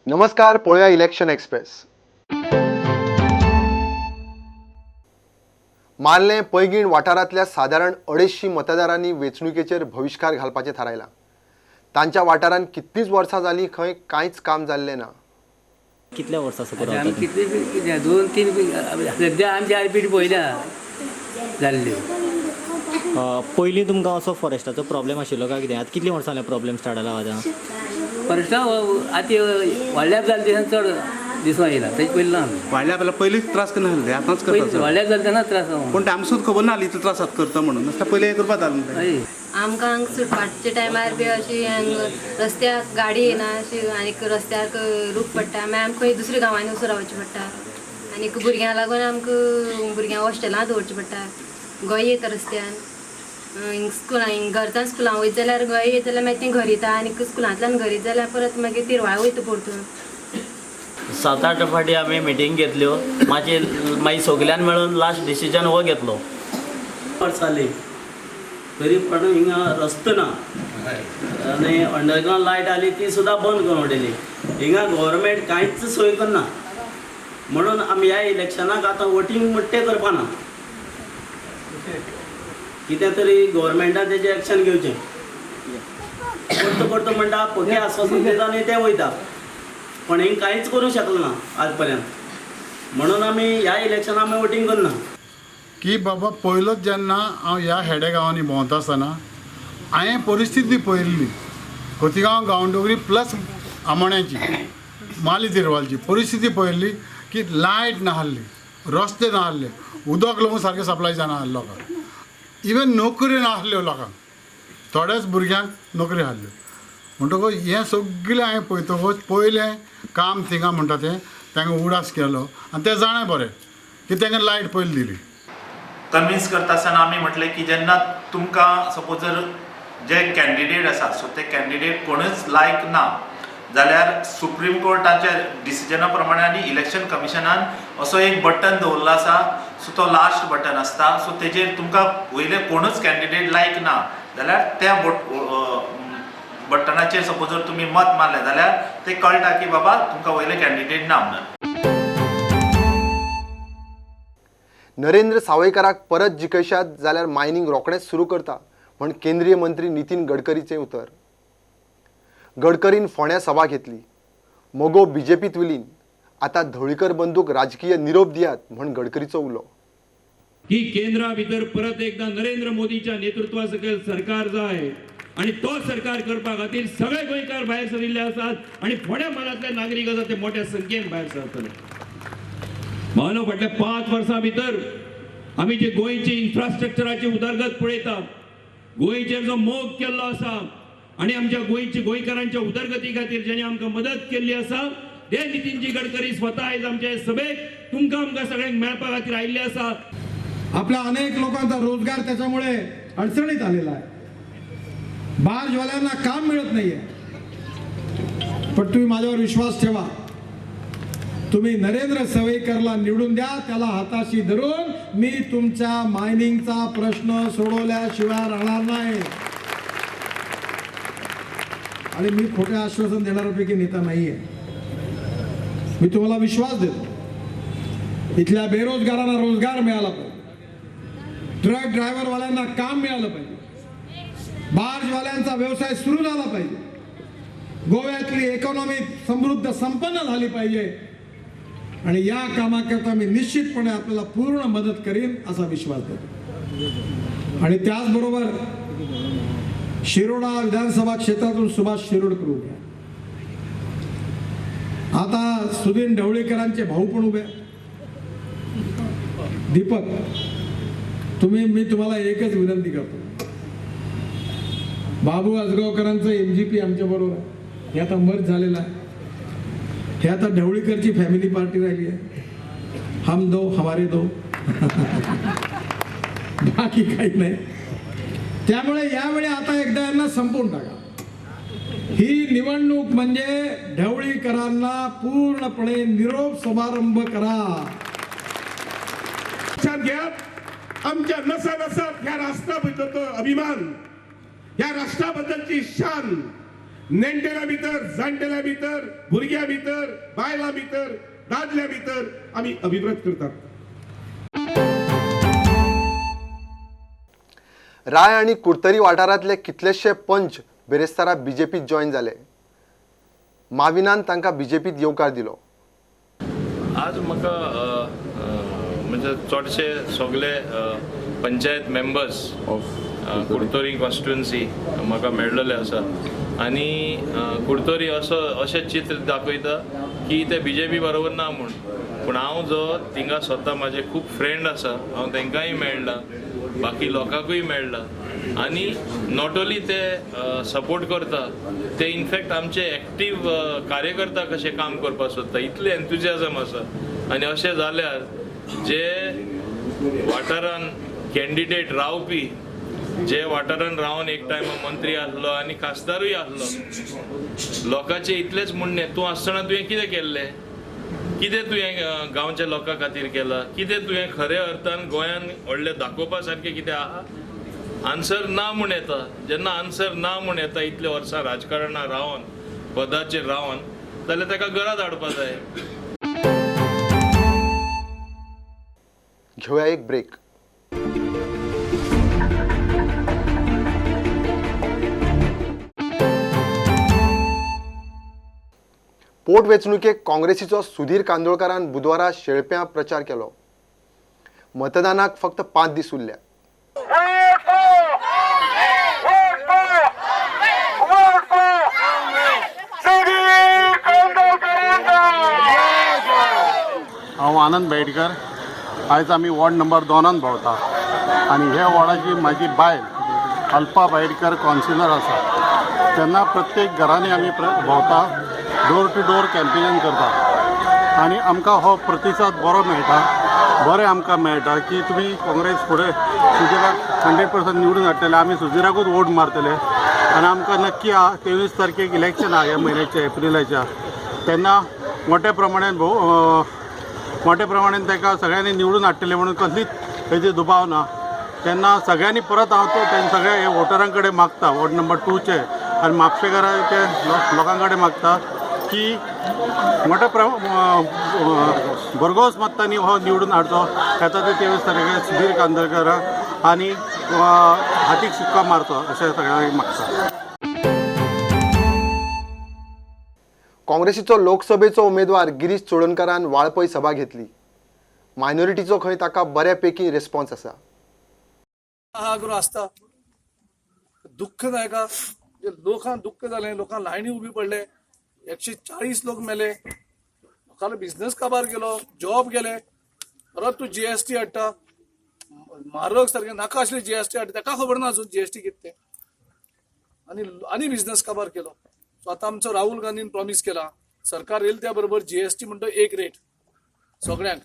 नमस्कार, पळया election express. मालने पैगीण वाठारांतल्या साधारण 250 मतदारांनी वेंचणुकेचेर बहिष्कार घालपाचें थारायलां. तांच्या वाठारांत कितलींच वर्सां जालीं खंय कांयच काम जाल्लें ना. कितल्या वर्सां सकयल आमी कितले 2-3 सद्या आमची आरपीट पयल्या जाल्ल्यो. पयलीं तुमकां असो फॉरेस्टाचो प्रॉब्लेम आशिल्लो काय कितें? आतां कितलीं वर्सां जालें प्रॉब्लेम स्टार्ट जाला आतां? फॉरेस्टा आतां व्हडल्याप जालें तेन्ना चड दिसून येयला. तेजे पयलीं ना वाडल्या आपल्याला पहिलेच त्रास करना आसले आतांच करता व्हडल्याप जालें तेन्ना त्रास पण ते आमकां सुद्दां खबर ना इतलो त्रास करता म्हणून नासता पहिले करपाक जालें हय. आमकां हांगा सुटपाच्या टायमार बी अशी रस्त्याक गाडी येना अशी आनीक रस्त्याक रूख पडटा मागीर आमकां खंय दुसऱ्या गांवांनी वचून रावचें पडटा आनीक भुरग्यांक लागून आमकां भुरग्यांक हॉस्टेलांत दवरचें पडटा. गोंय येता रस्त्यान स्कुलां घरच्यान स्कुलां वयत जाल्यार गोंय येता जाल्यार मागीर तें घर येता आनीक स्कुलांतल्यान घर येता जाल्यार परत मागीर तिरवाळ वयता परतून. 7-8 फाटी आमी मिटींग घेतल्यो. मागीर सगळ्यान मेळून लास्ट डिसिजन हो घेतलो. जाली तरी पण हिंगा रस्तो ना आनी अंडरग्रावंड लायट आली ती सुद्दां बंद करून उडयली. हिंगा गव्हर्मेंट कांयच सोय करना म्हणून आमी ह्या इलेक्शनाक आतां वोटींग म्हणटे करपाना. कितें तरी गव्हर्मेंटान तेजें एक्शन घेवचें. करता करता म्हणटा पक्के आश्वासन दिता आनी ते वयता पण हिंग कांयच करूंक शकलो ना आज पर्यंत. म्हणून आमी ह्या इलेक्शनाक आमी वोटींग करना. की बाबा पयलोच जेन्ना हांव ह्या हेडे गांवांनी भोंवता आसतना हांवें परिस्थिती पळयल्ली. खोतीगांव गांवडोंगरी प्लस आमोण्याची माली तिरवालची परिस्थिती पळयल्ली की लायट ना आसली, रस्ते ना आसले, उदक लागून सारकें सप्लाय जायना लोकांक. इवन नोकरी ना आसल्यो लोकांक, थोड्याच भुरग्यांक नोकरी आसल्यो. म्हणटकूच हें सगळें हांवें पळयतकच पयलें काम थिंगा म्हणटा तें तांकां उडास केलो आनी तें जाणें बरें की तांकां लायट पयली दिली. कन्विन्स करता आसतना आमी म्हटलें की जेन्ना तुमकां सपोज जर जे कॅन्डिडेट आसा सो ते कॅन्डिडेट कोणूच लायक ना जाल्यार सुप्रीम कोर्टाच्या डिसिजना प्रमाणे आनी इलेक्शन कमिशनान असो एक बटन दवरलो आसा. सो तो लास्ट बटन आसता. सो तेजेर तुमकां वयले कोणूच कॅन्डिडेट लायक ना जाल्यार त्या बटनाचेर सपोज जर तुमी मत मारलें जाल्यार ते कळटा की बाबा तुमकां वयले कॅन्डिडेट ना म्हणून. नरेंद्र सावयकाराक परत जिखयशात जाल्यार मायनिंग रोखडेंच सुरू करता म्हण केंद्रीय मंत्री नितीन गडकरीचें उतर. गडकरीन फोंड्या सभा घेतली. मोगो बीजेपीत विलीन. आतां धवळीकर बंदूक राजकीय निरोप दियात म्हण गडकरीचो उलो. की केंद्रा भितर परत एकदा नरेंद्र मोदीच्या नेतृत्वा सकयल सरकार जाय आणि तो सरकार करपा खातीर सगळे गोंयकार भायर सरिल्ले आसात आणि फोंड्या म्हालांतले नागरीक आसात ते मोठ्या संख्येन भायर सरतले. म्हणून फाटल्या 5 वर्सां भितर आमी जे गोंयचे इन्फ्रास्ट्रक्चराची उदरगत पळयता, गोंयचेर जो मोग केल्लो आसा आणि आमच्या गोंयकारांच्या उदरगती खातीर जेणे आमकां मदत केल्ली आसा ते नितीनजी गडकरी स्वता आयज आमच्या सभेक तुमकां आमकां सगळ्यांक मेळपा खातीर आयिल्ले आसा. आपल्या अनेक लोकांचा रोजगार त्याच्यामुळे अडचणीत आलेला आहे. बार्जवाल्यांना काम मिळत नाहीये. पण तुम्ही माझ्यावर विश्वास ठेवा. तुम्ही नरेंद्र सावयकरला निवडून द्या. त्याला हाताशी धरून मी तुमच्या मायनिंगचा प्रश्न सोडवल्याशिवाय राहणार नाही. आणि मी खोटे आश्वासन देणाऱ्यापैकी नेता नाहीये. मी तुम्हाला विश्वास देतो. इथल्या बेरोजगारांना रोजगार मिळाला पाहिजे. ट्रक ड्रायव्हरवाल्यांना काम मिळालं पाहिजे. बार्जवाल्यांचा व्यवसाय सुरू झाला पाहिजे. गोव्यातली इकॉनॉमी समृद्ध संपन्न झाली पाहिजे. आणि या कामाकरता मी निश्चितपणे आपल्याला पूर्ण मदत करीन असा विश्वास देतो. आणि त्याचबरोबर शिरोडा विधानसभा क्षेत्रातून सुभाष शिरोडकर उभे. आता सुधीर ढवळीकरांचे भाऊ पण उभे. दीपक, मी तुम्हाला एकच विनंती करतो. बाबू आजगावकरांचं MGP आमच्या बरोबर आहे. हे आता मर्ज झालेला आहे. हे आता ढवळीकरची फॅमिली पार्टी राहिली आहे. हम दो हमारे दो बाकी काही नाही. त्यामुळे यावेळी आता एकदा यांना संपवून टाका. ही निवडणूक म्हणजे ढवळीकरांना पूर्णपणे निरोप समारंभ करा. लक्षात घ्या, आमच्या नसा-नसात ह्या राष्ट्राबद्दलचा अभिमान, या राष्ट्राबद्दलची शान नेणटेल्या भितर, जाणटेल्या भितर, भुरग्या भितर, बायलां भितर, दादल्या भितर आमी अभिप्राय करतात. राय आणि कुर्तरी वाठारांतले कितलेशे पंच बेरेस्तारा बीजेपीत जॉईन जाले. माविनान तांकां बीजेपीत येवकार दिलो. आज म्हाका म्हणजे चडशे सगळे panchayat members of Curtorim constituency म्हाका मेळ्ळले आसा आनी कुर्तोरी अशें चित्र दाखयता की ते बीजेपी बरोबर ना म्हूण. पूण हांव जो थिंगा स्वता म्हाजे खूब फ्रेंड आसा हांव तांकांय मेळ्ळा, बाकी लोकांकूय मेळ्ळा आनी नॉट ओन्ली ते सपोर्ट करता ते इनफॅक्ट आमचे एक्टीव कार्यकर्ता कशे काम करपाक सोदता इतले एन्थुजियाजम आसा. आनी अशें जाल्यार जे वाठारान कॅन्डिडेट रावपी, जे वाठारान रावन एक टायमा मंत्री आसलो आनी खासदारूय आसलो, लोकांचे इतलेच म्हणणे तूं आसतना तुवें कितें केल्लें, कितें तुवें गांवच्या लोकां खातीर केलां, कितें तुवें खऱ्या अर्थान गोंयान व्हडलें दाखोवपा सारकें कितें आहा. आन्सर ना म्हूण येता. जेन्ना आन्सर ना म्हूण येता इतले वर्सां राजकारणां रावन पदाचेर रावन जाल्यार ताका घरा धाडपा जाय. घेवया एक ब्रेक. पोटवेंचणुकेक काँग्रेसीचो सुधीर कांदोळकारान बुधवारा शेळप्यां प्रचार केलो. मतदानाक फक्त 5 दीस उरल्या. हांव आनंद बेडकर. आयज आमी वॉर्ड नंबर 2 भोंवता आनी हे वॉर्डाची म्हाजी बायल अल्पा बेडकर कावन्सिलर आसा. तेन्ना प्रत्येक घरांनी आमी भोंवता, डोर टू डोर कॅम्पेनींग करता आनी आमकां हो प्रतिसाद बरो मेळटा. बरें आमकां मेळटा की तुमी काँग्रेस फुडें सुजिराक 100% निवडून हाडटले, आमी सुजिराकूच वोट मारतले आनी आमकां नक्की 23 तारखेक इलेक्शन आहा ह्या म्हयन्याच्या एप्रिलाच्या. तेन्ना मोठ्या प्रमाणान ताका सगळ्यांनी निवडून हाडटले म्हणून कसलीच हेजी दुबाव ना. तेन्ना सगळ्यांनी परत हांव तो सगळ्या हे वोटरां कडेन मागता, वॉर्ड नंबर 2चे आनी म्हापशेकाराचे लोकां कडेन मागता की मोठ्या भरघोस मतांनी हो निवडून हाडचो. येता ते 23 तारखेर सुधीर कांदोळकाराक आनी हातीक शिक्को मारचो अशें सगळ्यांक मागता. काँग्रेसीचो लोकसभेचो उमेदवार गिरीश चोडणकरान वाळपय सभा घेतली. मायनॉरिटीचो खंय ताका बऱ्यापैकी रिस्पॉन्स आसा. आसता दुःखदायक लोकांक दुःख जालें, लोकांक लायनी उबी पडले, 140 लोक मेले, लोकांना बिझनेस काबार केलो, जॉब गेले. परत तूं GST हाडटा, म्हारग सारकें नाका आसलें GST हाडटा, ताका खबर ना अजून GST कितें तें, आनी बिझनेस काबार केलो. सो आतां आमचो राहुल गांधीन प्रॉमिस केला सरकार येईल त्या बरोबर GST म्हणटा एक रेट सगळ्यांक,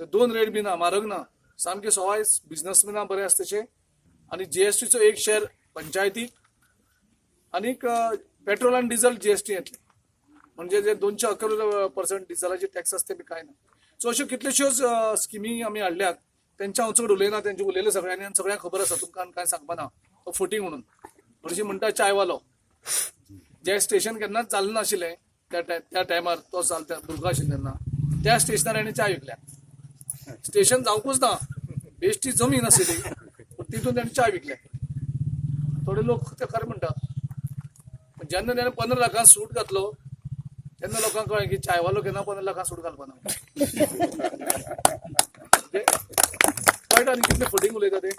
ते 2 रेट बी ना, म्हारग ना, सामके सवाय बिझनेसमॅनां बरें आसा तशें. आनी GSTचो 1 शेअर पंचायतीक आनीक पेट्रोल आनी डिझल GST येतले, म्हणजे जे 211% डिझलाचे टॅक्स आसता ते बी कांय ना. सो अश्यो कितल्योश्योच स्किमी आमी हाडल्यात. तेंच्या हांव चड उलयना, तेंचे उलयले सगळ्यांनी आनी सगळ्यांक खबर आसा, तुमकां कांय सांगपा ना. तो फुटींग म्हणून हरशीं म्हणटा चायवालो, जे स्टेशन केन्नाच चालू नाशिल्लें त्या टायमार, तो चलता भुरगो आशिल्लो तेन्ना त्या स्टेशनार आनी चाय विकल्या. स्टेशन जावंकूच ना, बेश्टी जमीन आशिल्ली, तितून ताणें चाय विकल्या. थोडे लोक ते खरें म्हणटा. जेन्ना ताणें 15 लाखांक सूट घातलो तेन्ना लोकांक कळ्ळें की चायवालो केन्ना 15 लाखांक सूट घालपाना. कळटा न्ही कितलें फुटींग उलयता ते.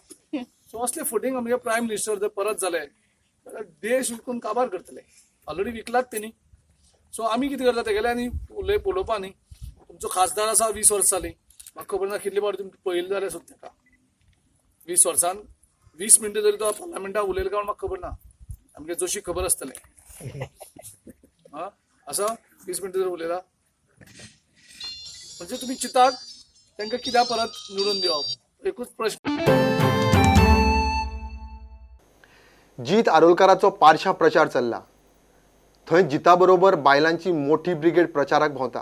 सो असले फुटींग आमगे प्रायम मिनिस्टर जर परत जाले जाल्यार देश विकून काबार करतले. ऑलरेडी विकलात तेणी. सो आमी कितें करता तेगेले आनी उलोवपा न्ही. तुमचो खासदार आसा 20 वर्सां जालीं, म्हाका खबर ना कितले फावटी तुमी पळयले जाल्यार सुद्दां ताका 20 वर्सान 20 मिनटां जरी तो पार्लमेंटाक उलयलो काय म्हाका खबर ना. आमगे जोशी खबर आसतलें आसा 20 मिनटां जर उलयला म्हणजे तुमी चिंतात तांकां कित्याक परत निवडून दिवप. एकूच प्रश्न. जीत आरोलकराचो पारशा प्रचार चल्ला. थंय जिता बरोबर बायलांची मोठी ब्रिगेड प्रचाराक भोंवता.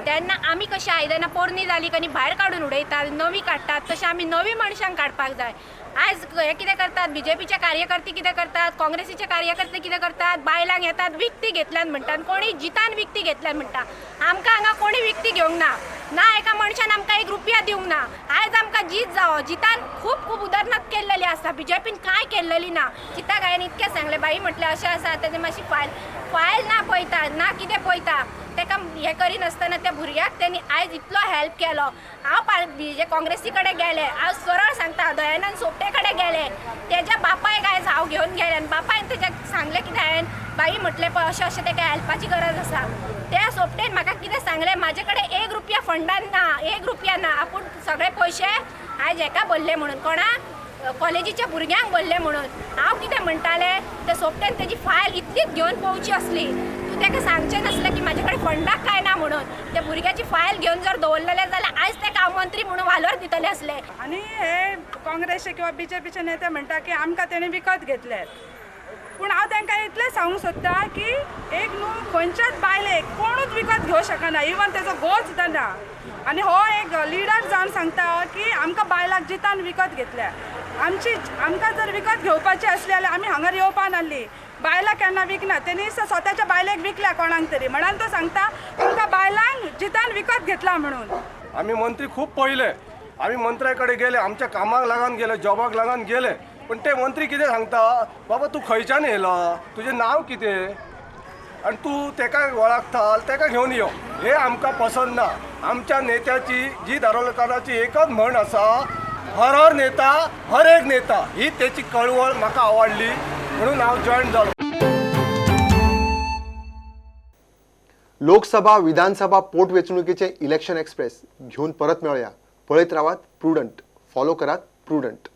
त्यांना आम्ही कशी आयदनां पोरणी जाली की भायर काडून उडयतात नवी काडटात तशें आमी नवी मनशांक काडपाक जाय आज हे कितें करतात बीजेपीचे कार्यकर्ते कितें करतात काँग्रेसीचे कार्यकर्ते कितें करतात बायलांक येतात विकती घेतल्यान म्हणटात कोणी जितान विकती घेतल्यान म्हणटा आमकां हांगा कोणी विकती घेवंक ना एका मनशान आमकां 1 रुपया दिवंक ना आयज आमकां जीत जावो जितान खूब उदारणां केल्लेली आसता बीजेपीन कांय केल्लेली ना जिताक हांवें इतकें सांगलें बाई म्हटलें अशें आसा तेजें मातशी फायल ना पळयता ना कितें पळयता तेका हें करिनासतना त्या भुरग्याक तेणी आयज इतलो हेल्प केलो हांव जे काँग्रेसी कडेन गेलें हांव सरळ सांगता दयानंद सोपटे कडेन गेलें तेज्या बापायक आयज हांव घेवन गेलें आनी बापायन तेज्याक सांगलें कितें हांवें बाई म्हटलें पळय अशें तेका हेल्पाची गरज आसा त्या सोपटेन म्हाका कितें सांगलें म्हाजे कडेन 1 रुपया फंडान ना 1 रुपया ना आपूण सगळे पयशे आयज हेका भरले म्हणून कोणाक कॉलेजीच्या भुरग्यांक भरले म्हणून हांव कितें म्हणटालें ते सोपटेन तेजी फायल इतलीच घेवन पोवची असली तूं तेका सांगचें नासलें की म्हाजे कडेन फंडाक काय ना म्हणून त्या भुरग्याची फायल घेवन जर दवरलेलें जाल्यार आयज तेका हांव मंत्री म्हणून वालोर दितलें असलें आनी हे काँग्रेसचे किंवा बीजेपीचे नेते म्हणटा की आमकां तेणी विकत घेतले पूण हांव तांकां इतलें सांगूंक सोदता की एक न्हू खंयच्याच बायलेक कोणूच विकत घेवंक शकना इवन तेजो घोव सुद्दां ना आनी हो एक लिडर जावन सांगता की आमकां बायलाक जितान विकत घेतल्या आमकां जर विकत घेवपाची आसली जाल्यार आमी हांगा येवपा नासली बायलां केन्ना विकना तेणी स्वताच्या बायलेक विकल्या कोणाक तरी म्हणून तो सांगता तुमकां बायलांक जितान विकत घेतला म्हणून आमी मंत्री खूब पळयले आमी मंत्र्या कडेन गेले आमच्या कामाक लागून गेले जॉबाक लागून गेले पण ते मंत्री कितें सांगता बाबा तूं खंयच्यान येयला तुजें नांव कितें आनी तूं तेका वळखता तेका घेवन यो हे आमकां पसंद ना आमच्या नेत्याची जी धारोलकाराची एकच म्हण आसा हर नेता हर एक नेता ही तेची कळवळ म्हाका आवडली म्हणून हांव जॉयन जालो लोकसभा विधानसभा पोटवेंचणुकीचे इलेक्शन एक्सप्रेस घेऊन परत मेळुया पळयत रावात प्रुडंट फॉलो करात प्रुडंट